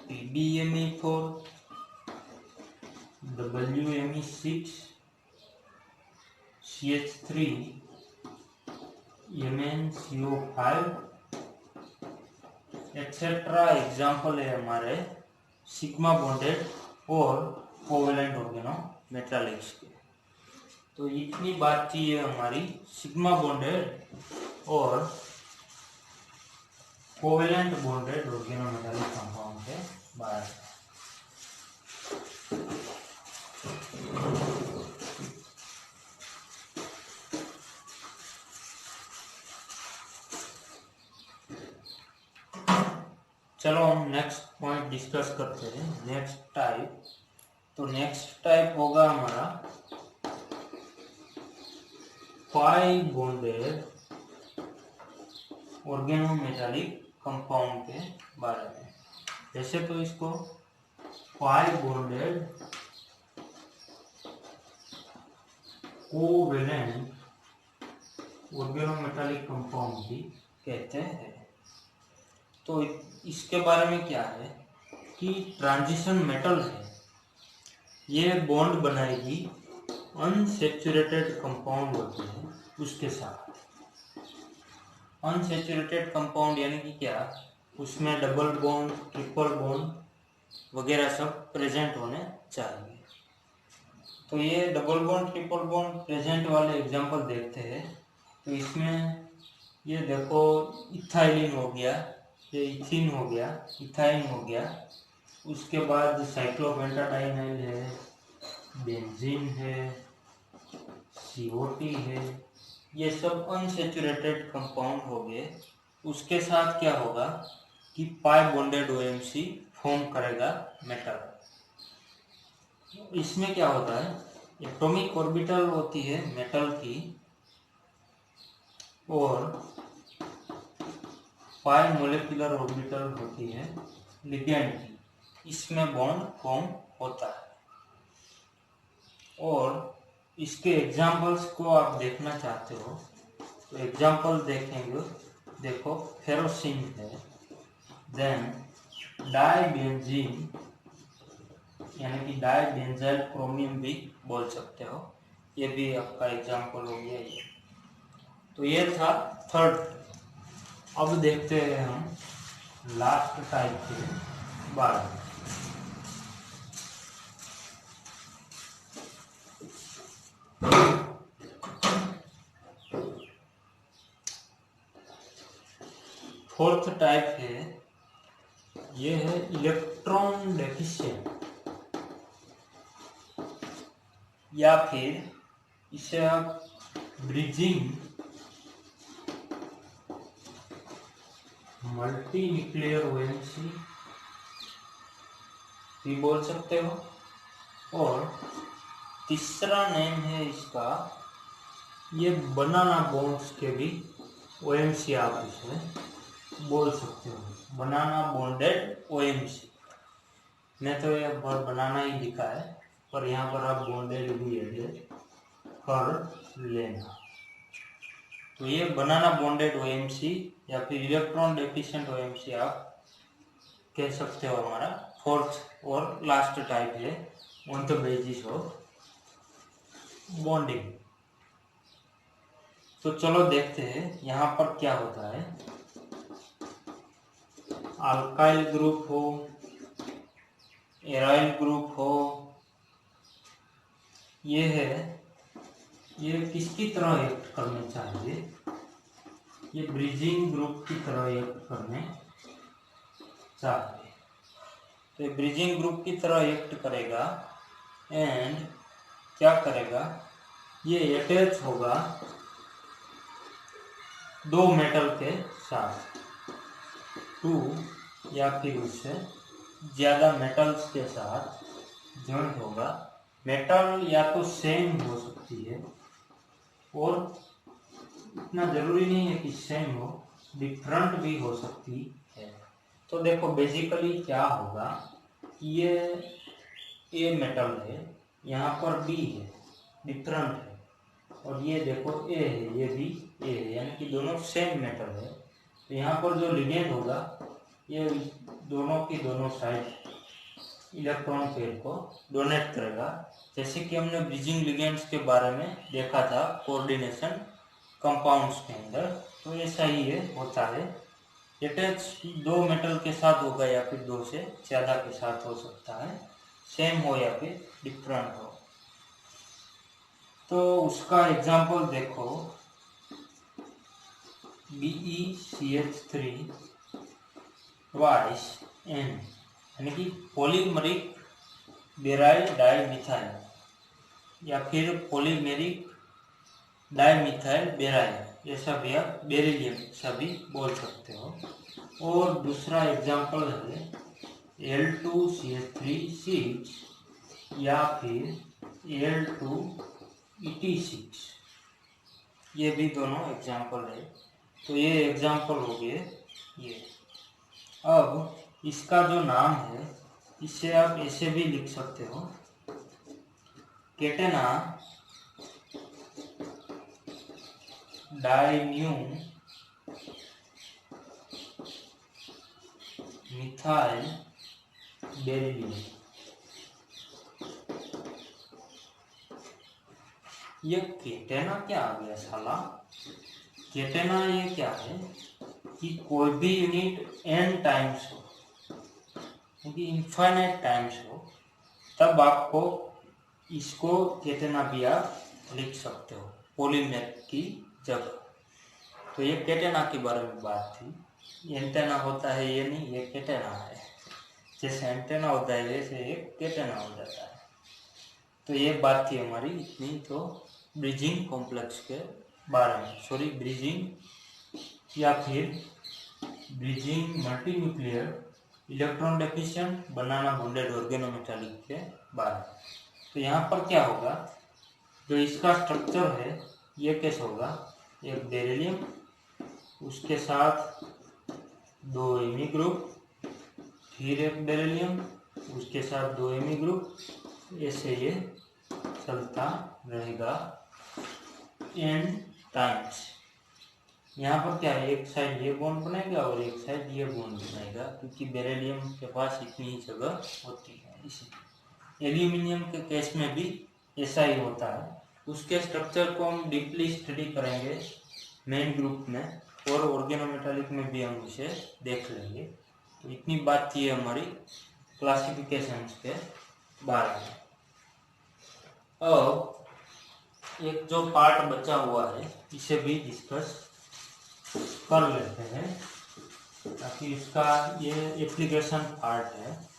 PbMe4 WMe6 CH3 MnCO5 etcetera example है हमारे सिग्मा बॉन्डेड और कोवेलेंट ऑर्गेनोमेटालिक्स के। तो इतनी बात थी ये हमारी सिग्मा बॉन्डेड और कोवेलेंट बॉन्डेड ऑर्गेनोमेटालिक कंपाउंड के बारे में। चलो हम नेक्स्ट पॉइंट डिस्कस करते हैं, नेक्स्ट टाइप। तो नेक्स्ट टाइप होगा हमारा पाई बॉन्डेड ऑर्गेनोमेटालिक कंपाउंड के बारे में। वैसे तो इसको पाई बॉन्डेड कोवेलेंट ऑर्गेनोमेटालिक कंपाउंड भी कहते हैं। तो इसके बारे में क्या है कि ट्रांजिशन मेटल है, ये बॉन्ड बनाएगी अनसैचुरेटेड कंपाउंड होते हैं उसके साथ। अनसैचुरेटेड कंपाउंड यानी कि क्या, उसमें डबल बॉन्ड ट्रिपल बॉन्ड वगैरह सब प्रेजेंट होने चाहिए। तो ये double bond triple bond present वाले एग्जांपल देखते हैं। तो इसमें ये देखो इथाइलिन हो गया, ये इथिन हो गया, इथाइन हो गया, उसके बाद साइक्लोपेंटाडाइनाइल है, बेंजीन है, सीओटी है, ये सब अनसैचुरेटेड कंपाउंड हो गए। उसके साथ क्या होगा कि पाई बॉन्डेड ओएमसी फॉर्म करेगा मेटल। इसमें क्या होता है, एटॉमिक ऑर्बिटल होती है मेटल की और पाई मोलिकुलर ऑर्बिटल होती है लिगेंड की, इसमें बॉन्ड फॉर्म होता है। और इसके एग्जाम्पल्स को आप देखना चाहते हो तो एग्जाम्पल देखेंगे, देखो फेरोसिन है, देन डाइबेंजीन यानी कि डाइबेंजाइल क्रोमियम भी बोल सकते हो, ये भी आपका एग्जाम्पल हो गया ये। तो ये था थर्ड। अब देखते हैं हम लास्ट टाइप के बारे में। फोर्थ टाइप है, ये है इलेक्ट्रॉन डेफिशिएंट, या फिर इसे आप ब्रिजिंग मल्टी न्यूक्लियर ओएमसी भी बोल सकते हो। और तीसरा नेम है इसका, ये बनाना बॉन्ड्स के भी ओएमसी आप इसे बोल सकते हो, बनाना बॉन्डेड ओएमसी। मैं तो ये बनाना ही लिखा है, पर यहाँ पर आप बॉन्डेड भी एड कर लेना। तो ये बनाना बॉन्डेड ओएमसी या फिर इलेक्ट्रॉन डेफिशिएंट ओएमसी आप कह सकते हो, हमारा फोर्थ और लास्ट टाइप है on the basis of bonding. तो चलो देखते हैं यहाँ पर क्या होता है। अल्काइल ग्रुप हो, एराइल ग्रुप हो, ये है, ये किसकी तरह एक्ट करने चाहिए, ये ब्रिजिंग ग्रुप की तरह एक्ट करने चाहिए। तो ये ब्रिजिंग ग्रुप की तरह एक्ट करेगा एंड क्या करेगा, ये अटैच होगा दो मेटल के साथ, टू या फिर उससे ज़्यादा मेटल्स के साथ जॉइंट होगा। मेटल या तो सेम हो सकती है और इतना जरूरी नहीं है कि सेम हो, डिफरेंट भी हो सकती है। तो देखो बेसिकली क्या होगा, ये ए मेटल है, यहाँ पर बी है, डिफरेंट है, और ये देखो ए है, ये भी ए है, यानी कि दोनों सेम मेटल है। तो यहाँ पर जो लिगेंड होगा ये दोनों की दोनों साइड इलेक्ट्रॉन पेयर को डोनेट करेगा, जैसे कि हमने ब्रिजिंग लिगेंड्स के बारे में देखा था कोऑर्डिनेशन कंपाउंड्स के अंदर। तो ऐसा ही है, होता है। अटैच दो मेटल के साथ होगा या फिर दो से ज़्यादा के साथ हो सकता है, सेम हो या फिर डिफरेंट हो। तो उसका एग्जांपल देखो, BeCH3 ट्वाइस N यानी कि पॉलीमरिक बेराइल डाइमिथाइल या फिर पॉलीमेरिक डाइमिथाइल बेराइल, ऐसा भी आप बेरिलियम सभी बोल सकते हो। और दूसरा एग्जांपल है Al2CH3 या फिर Al2Et6, ये भी दोनों एग्जांपल है। तो ये एग्जांपल हो गए ये। अब इसका जो नाम है इसे आप ऐसे भी लिख सकते हो, केटेना डाइन्यू मिथाइल बेरिलियम। ये केटेना क्या आ गया साला, केटेना ये क्या है कि कोई भी यूनिट n टाइम्स हो, क्योंकि इनफाइनाइट टाइम्स हो, तब आपको इसको केटेना भी आप लिख सकते हो पॉलीमेथ की जगह। तो ये केटेना के बारे में बात थी। एंटेना होता है ये नहीं, ये केटेना है। जैसे एंटेना होता है वैसे ये केटेना हो जाता है। तो ये बात थी हमारी इतनी तो ब्रिजिंग कॉम्प्लेक्स के बारे में, सॉरी ब्रिजिंग या फिर ब्रिजिंग मल्टीन्यूक्लियर इलेक्ट्रॉन डेफिशिएंट बनाना बॉन्डेड ऑर्गेनोमेटालिक के बारे में। तो यहाँ पर क्या होगा, जो इसका स्ट्रक्चर है ये कैसे होगा, एक बेरिलियम, उसके साथ 2 एमी ग्रुप, फिर एक बेरिलियम, उसके साथ 2 एमी ग्रुप, ऐसे ये चलता रहेगा n टाइम्स। यहाँ पर क्या है, एक साइड ये बॉन्ड बनाएगा और एक साइड ये बॉन्ड बनाएगा, क्योंकि बेरिलियम के पास इतनी ही जगह होती है। इसी एल्यूमिनियम के केस में भी ऐसा ही होता है। उसके स्ट्रक्चर को हम डीपली स्टडी करेंगे मेन ग्रुप में, और ऑर्गेनोमेटालिक में भी हम उसे देख लेंगे। तो इतनी बात थी हमारी क्लासिफिकेशन के बारे में। अब एक जो पार्ट बचा हुआ है इसे भी डिस्कस कर लेते हैं, ताकि इसका ये एप्लीकेशन पार्ट है।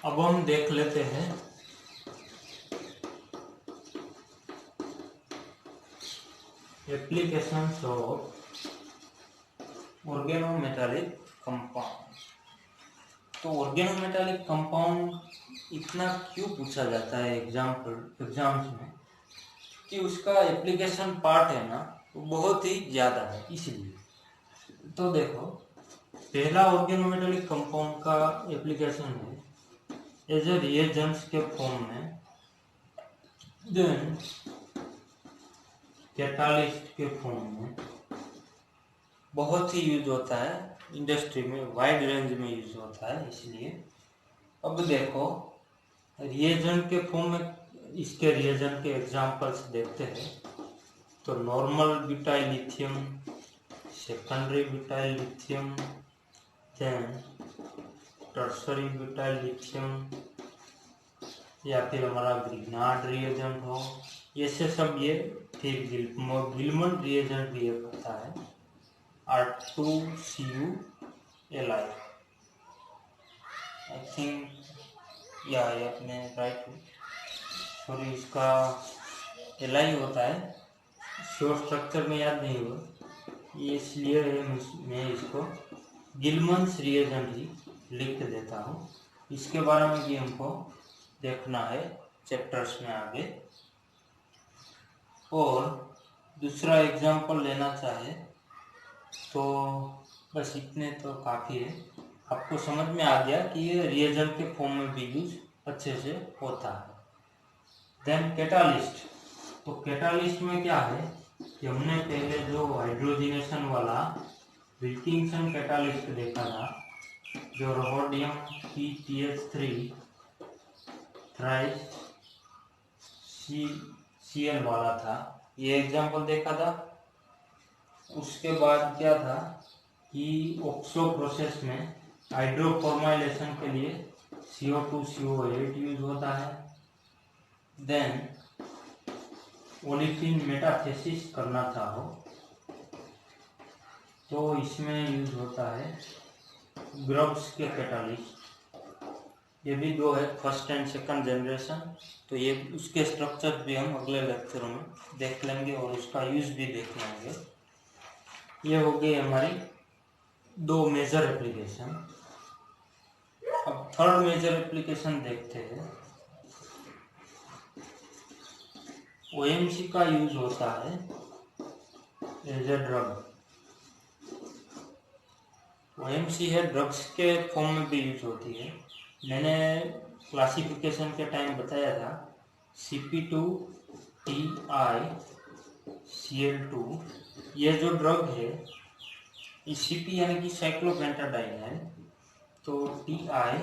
अब हम देख लेते हैं एप्लीकेशंस ऑफ ऑर्गेनोमेटालिक कंपाउंड। तो ऑर्गेनोमेटालिक कंपाउंड इतना क्यों पूछा जाता है एग्जाम्स में, कि उसका एप्लीकेशन पार्ट है ना वो बहुत ही ज़्यादा है, इसलिए। तो देखो, पहला ऑर्गेनोमेटालिक कंपाउंड का एप्लीकेशन है एज ए रिएजेंट्स के फॉर्म में, देन कैटालिस्ट के फॉर्म में बहुत ही यूज होता है इंडस्ट्री में, वाइड रेंज में यूज होता है, इसलिए। अब देखो, रिएजेंट के फॉर्म में इसके रिएजेंट के एग्जांपल्स देखते हैं। तो normal butyl lithium, secondary butyl lithium, then tertiary butyl lithium, या फिर हमारा ग्रिग्नार्ड रिएजेंट हो, ऐसे सब ये। फिर गिलमन रिएजेंट भी एक होता है R2CuLi, आई थिंक, या अपने राइट, सॉरी इसका Li होता है, श्योर स्ट्रक्चर में याद नहीं हुआ, इसलिए मैं इसको गिलमन्स रिएजेंट ही लिख देता हूँ। इसके बारे में भी हमको देखना है चैप्टर्स में आगे। और दूसरा एग्जांपल लेना चाहे तो बस इतने तो काफ़ी है। आपको समझ में आ गया कि ये रिएजेंट के फॉर्म में भी यूज अच्छे से होता है। Then catalyst. तो कैटालिस्ट में क्या है कि हमने पहले जो हाइड्रोजिनेशन वाला विल्किंसन कैटालिस्ट देखा था, जो रोडियम PTH3 थ्राइस Cl वाला था, ये एग्जांपल देखा था। उसके बाद क्या था कि ऑक्सो प्रोसेस में हाइड्रोफॉर्माइलेशन के लिए CO2CO8 यूज होता है। देन ओलिफिन मेटाथेसिस करना चाहो तो इसमें यूज होता है ग्रब्स के कैटालिस्ट। ये भी दो है, फर्स्ट एंड सेकंड जनरेशन। तो ये उसके स्ट्रक्चर भी हम अगले लेक्चरों में देख लेंगे और उसका यूज भी देख लेंगे। ये हो गई हमारी 2 मेजर एप्लीकेशन। अब थर्ड मेजर एप्लीकेशन देखते हैं। OMC का यूज होता है एज ए ड्रग। OMC है ड्रग्स के फॉर्म में भी यूज होती है। मैंने क्लासिफिकेशन के टाइम बताया था CP2TiCl2। ये जो ड्रग है, इस CP यानी कि साइक्लोपेंटाडाइन है, तो TI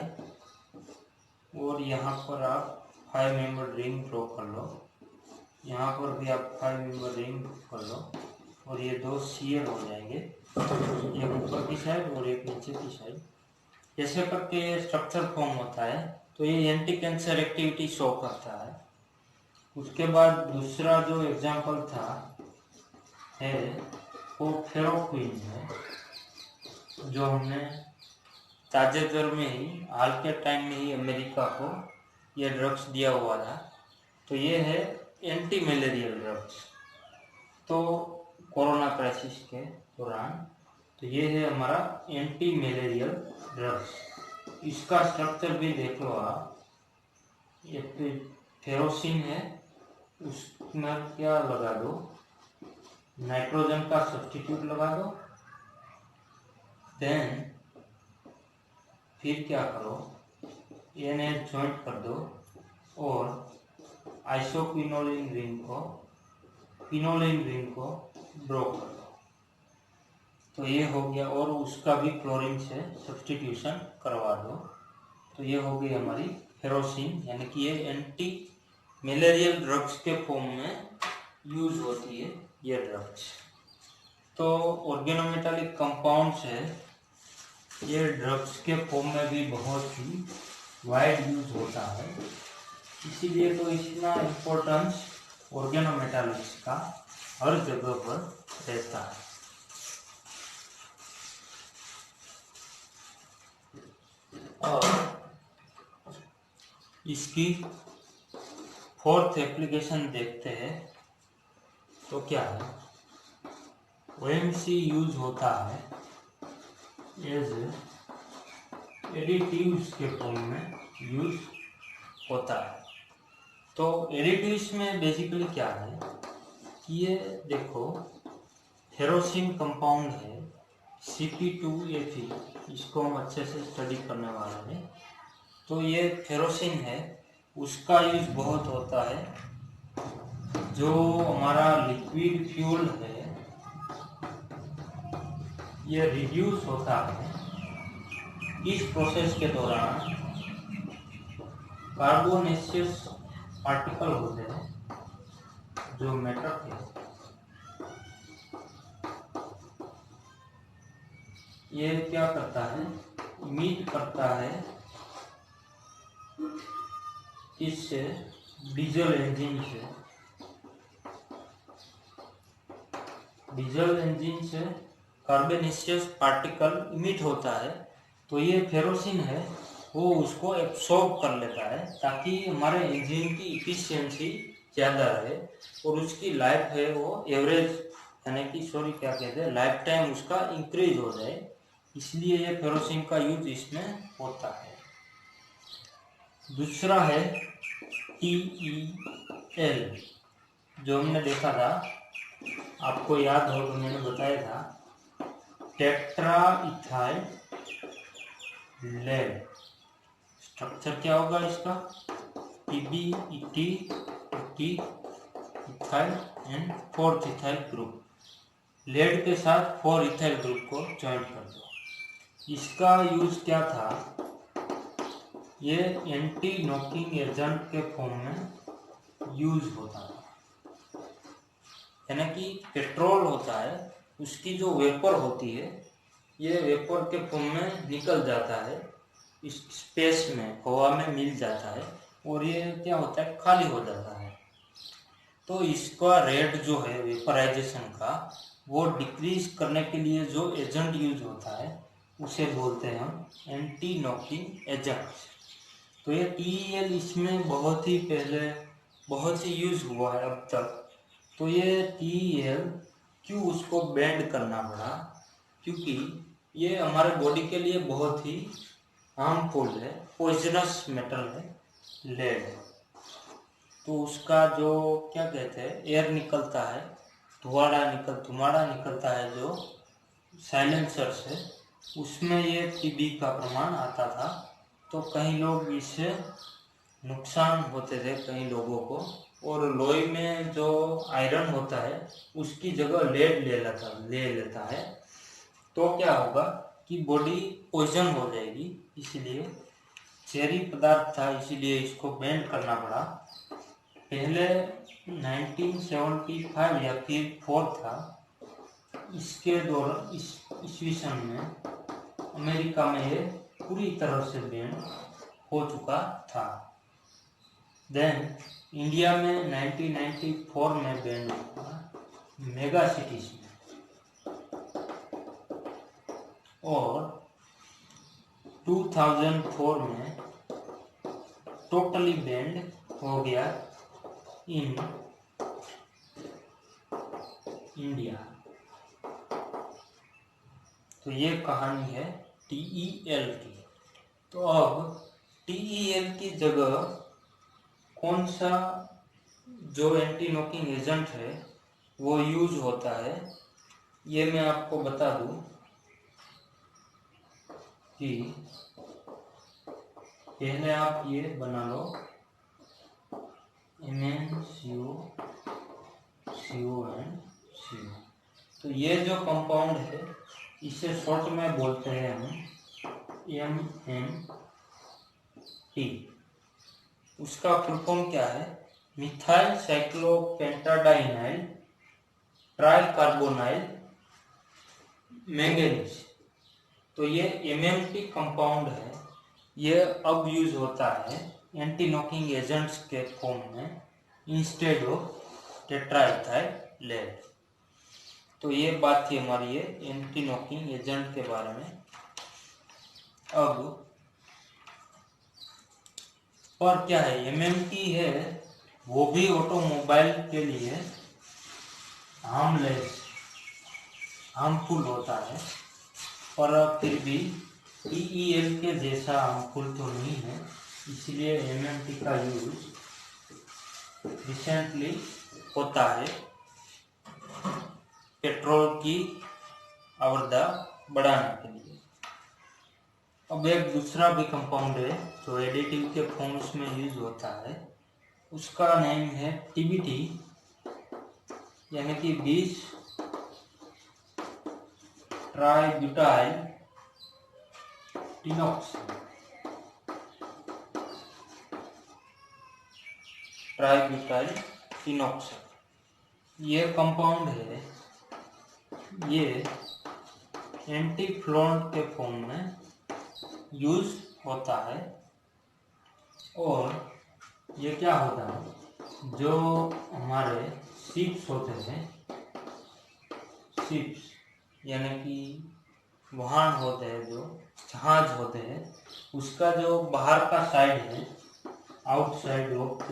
और यहाँ पर आप 5 मेंबर रिंग ड्रॉ कर लो। यहाँ पर भी आप 5 मेंबर रिंग ड्रॉ कर लो और ये 2 सीएल हो जाएंगे, एक ऊपर की साइड और एक नीचे की साइड। ऐसे करके ये स्ट्रक्चर फॉर्म होता है। तो ये एंटी कैंसर एक्टिविटी शो करता है। उसके बाद दूसरा जो एग्जाम्पल था है वो फेरोक्विन है, जो हमने ताजेदर में ही हाल के टाइम में ही अमेरिका को ये ड्रग्स दिया हुआ था। तो ये है एंटी मलेरियल ड्रग्स। तो कोरोना क्राइसिस के दौरान तो ये है हमारा एंटी मलेरियल ड्रग्स। इसका स्ट्रक्चर भी देख लो आप। एक फेरोसिन है, उसमें क्या लगा दो, नाइट्रोजन का सब्स्टिट्यूट लगा दो। देन फिर क्या करो, NH ज्वाइंट कर दो और आइसोक्विनोलिन रिंग को ड्रॉ कर दो। तो ये हो गया। और उसका भी क्लोरीन से सब्स्टिट्यूशन करवा दो। तो ये हो गई हमारी फेरोसिन, यानी कि ये एंटी मलेरियल ड्रग्स के फॉर्म में यूज होती है ये ड्रग्स। तो ऑर्गेनोमेटालिक कंपाउंड्स है, ये ड्रग्स के फॉर्म में भी बहुत ही वाइड यूज होता है। इसीलिए तो इतना इम्पोर्टेंस ऑर्गेनोमेटालिक्स का हर जगह पर रहता है। और इसकी फोर्थ एप्लीकेशन देखते हैं तो क्या है, OMC यूज होता है एज एडिटिव्स के फॉर्म में यूज होता है। तो एडिटिव्स में बेसिकली क्या है कि ये देखो, फेरोसिन कंपाउंड है Cp2Fe, इसको हम अच्छे से स्टडी करने वाले हैं। तो ये फेरोसिन है, उसका यूज बहुत होता है। जो हमारा लिक्विड फ्यूल है ये रिड्यूस होता है। इस प्रोसेस के दौरान कार्बोनेशियस पार्टिकल होते हैं जो मेटल है, ये क्या करता है, इमिट करता है इससे डीजल इंजन से कार्बोनेशियस पार्टिकल इमिट होता है। तो ये फेरोसिन है वो उसको एब्सॉर्ब कर लेता है ताकि हमारे इंजन की इफिशियंसी ज़्यादा रहे और उसकी लाइफ है वो एवरेज, यानी कि क्या कहते हैं, लाइफ टाइम उसका इंक्रीज हो जाए। इसलिए ये फेरोसिन का यूज इसमें होता है। दूसरा है TEL, जो हमने देखा था, आपको याद हो तो मैंने बताया था, टेट्रा इथाइल लेड। स्ट्रक्चर क्या होगा इसका, TBET ethyl and 4th ethyl group. Lead के साथ 4 इथाइल ग्रुप को ज्वाइन कर दो। इसका यूज क्या था, ये एंटी नॉकिंग एजेंट के फॉर्म में यूज होता था। यानी कि पेट्रोल होता है, उसकी जो वेपर होती है ये वेपर के फॉर्म में निकल जाता है, इस स्पेस में हवा में मिल जाता है और ये क्या होता है, खाली हो जाता है। तो इसका रेट जो है वेपराइजेशन का, वो डिक्रीज करने के लिए जो एजेंट यूज होता है उसे बोलते हैं हम एंटी नॉकिंग एजेंट। तो ये TEL इसमें बहुत ही पहले बहुत ही यूज हुआ है अब तक। तो ये TEL क्यों उसको बैंड करना पड़ा, क्योंकि ये हमारे बॉडी के लिए बहुत ही हार्मफुल है, पॉइजनस मेटल है लेड। तो उसका जो क्या कहते हैं, एयर निकलता है, धुआड़ा निकलता है जो साइलेंसर से, उसमें ये TB का प्रमाण आता था। तो कई लोग इससे नुकसान होते थे कई लोगों को, और लोई में जो आयरन होता है उसकी जगह लेड ले लेता है। तो क्या होगा कि बॉडी पॉइजन हो जाएगी। इसलिए जहरी पदार्थ था, इसीलिए इसको बैन करना पड़ा। पहले 1975 या फिर 4 था, इसके दौरान ईस्वी सन में अमेरिका में ये पूरी तरह से बैन हो चुका था। देन इंडिया में 1994 में बैन हुआ मेगा सिटीज में, और 2004 में टोटली बैंड हो गया इन इंडिया। तो ये कहानी है TEL की। तो अब TEL की जगह कौन सा जो एंटी नॉकिंग एजेंट है वो यूज होता है, ये मैं आपको बता दूं कि पहले आप ये बना लो MnCO CON CO। तो ये जो कंपाउंड है इसे शॉर्ट में बोलते हैं हम MnT। उसका फुल फॉर्म क्या है? Methyl cyclopentadienyl tricarbonyl manganese. तो ये MnT कंपाउंड है, ये अब यूज होता है एंटी नॉकिंग एजेंट्स के फॉर्म में इंस्टेड ऑफ टेट्राइथाइल लेड। तो ये बात थी हमारी ये एंटी नॉकिंग एजेंट के बारे में। अब और क्या है, MnT है वो भी ऑटोमोबाइल के लिए हार्मफुल होता है, पर फिर भी TEL के जैसा हार्मफुल तो नहीं है, इसलिए MnT का यूज रिसेंटली होता है पेट्रोल की आवरदा बढ़ाने के लिए। अब एक दूसरा भी कंपाउंड है जो एडिटिव के फॉर्म्स में यूज होता है, उसका नेम है TBT, यानी कि 20 ट्राइब्यूटाइल टिनॉक्साइड। ये कंपाउंड है, ये एंटी फ्लोरेंट के फॉर्म में यूज होता है। और ये क्या होता है, जो हमारे शिप्स होते हैं, शिप्स यानी कि वाहन होते हैं, जो जहाज होते हैं, उसका जो बाहर का साइड है, आउटसाइड ऑफ द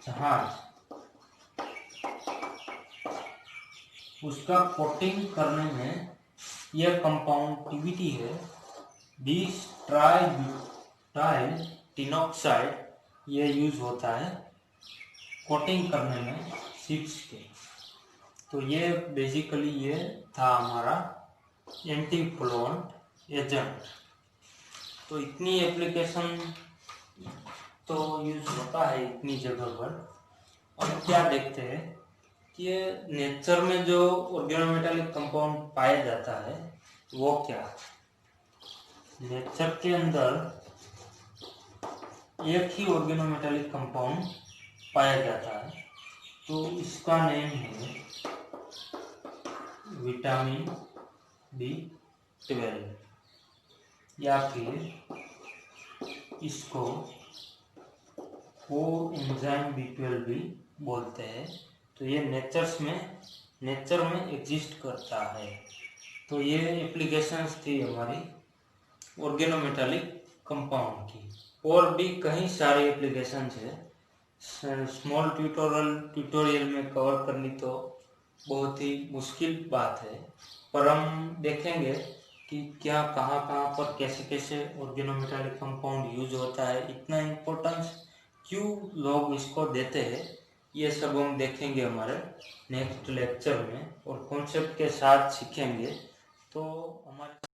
जहाज, उसका कोटिंग करने में यह कंपाउंड TBT है 20 ट्राइब्यूटाइल टिनॉक्साइड, ये यूज होता है कोटिंग करने में शिप्स के। तो ये बेसिकली ये था हमारा एंटी फ्लोरेंट एजेंट। तो इतनी एप्लीकेशन तो यूज होता है इतनी जगह पर। अब क्या देखते हैं कि नेचर में जो ऑर्गेनोमेटालिक कंपाउंड पाया जाता है वो क्या है। नेचर के अंदर एक ही ऑर्गेनोमेटालिक कंपाउंड पाया जाता है, तो इसका नेम है विटामिन B12, या फिर इसको कोएंजाइम B12 भी बोलते हैं। तो ये नेचर में एग्जिस्ट करता है। तो ये एप्लीकेशंस थी हमारी ऑर्गेनोमेटालिक कंपाउंड की। और भी कई सारे एप्लीकेशंस है, स्मॉल ट्यूटोरियल में कवर करनी तो बहुत ही मुश्किल बात है, पर हम देखेंगे कि क्या कहाँ पर कैसे कैसे ऑर्गेनोमेटालिक कंपाउंड यूज होता है, इतना इम्पोर्टेंस क्यों लोग इसको देते हैं, ये सब हम देखेंगे हमारे नेक्स्ट लेक्चर में और कॉन्सेप्ट के साथ सीखेंगे। तो हमारे